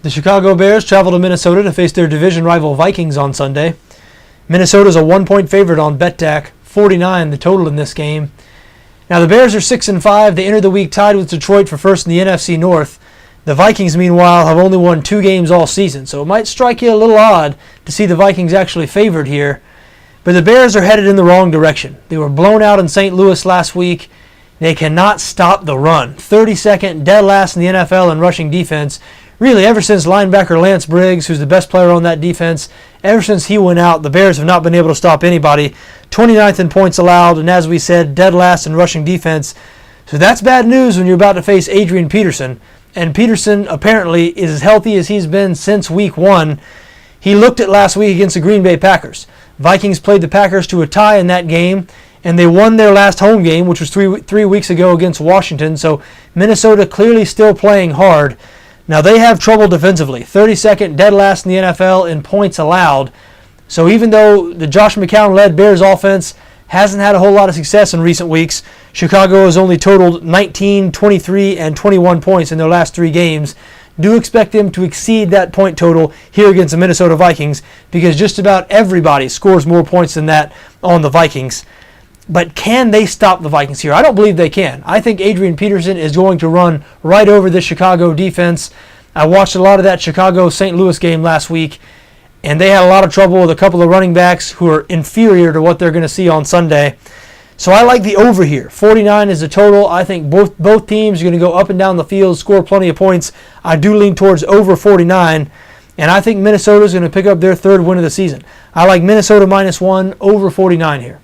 The Chicago Bears travel to Minnesota to face their division rival Vikings on Sunday. Minnesota's a 1-point favorite on BETDAQ, 49 the total in this game. Now the Bears are 6-5. They enter the week tied with Detroit for first in the NFC North. The Vikings, meanwhile, have only won 2 games all season, so it might strike you a little odd to see the Vikings actually favored here. But the Bears are headed in the wrong direction. They were blown out in St. Louis last week. They cannot stop the run. 32nd, dead last in the NFL in rushing defense. Really, ever since linebacker Lance Briggs, who's the best player on that defense, ever since he went out, the Bears have not been able to stop anybody. 29th in points allowed, and as we said, dead last in rushing defense. So that's bad news when you're about to face Adrian Peterson. And Peterson apparently is as healthy as he's been since week 1. He looked at last week against the Green Bay Packers. Vikings played the Packers to a tie in that game, and they won their last home game, which was three weeks ago against Washington. So Minnesota clearly still playing hard. Now they have trouble defensively. 32nd, dead last in the NFL in points allowed. So even though the Josh McCown-led Bears offense hasn't had a whole lot of success in recent weeks, Chicago has only totaled 19, 23, and 21 points in their last 3 games. Do expect them to exceed that point total here against the Minnesota Vikings because just about everybody scores more points than that on the Vikings. But can they stop the Vikings here? I don't believe they can. I think Adrian Peterson is going to run right over the Chicago defense. I watched a lot of that Chicago-St. Louis game last week, and they had a lot of trouble with a couple of running backs who are inferior to what they're going to see on Sunday. So I like the over here. 49 is the total. I think both teams are going to go up and down the field, score plenty of points. I do lean towards over 49, and I think Minnesota is going to pick up their 3rd win of the season. I like Minnesota -1, over 49 here.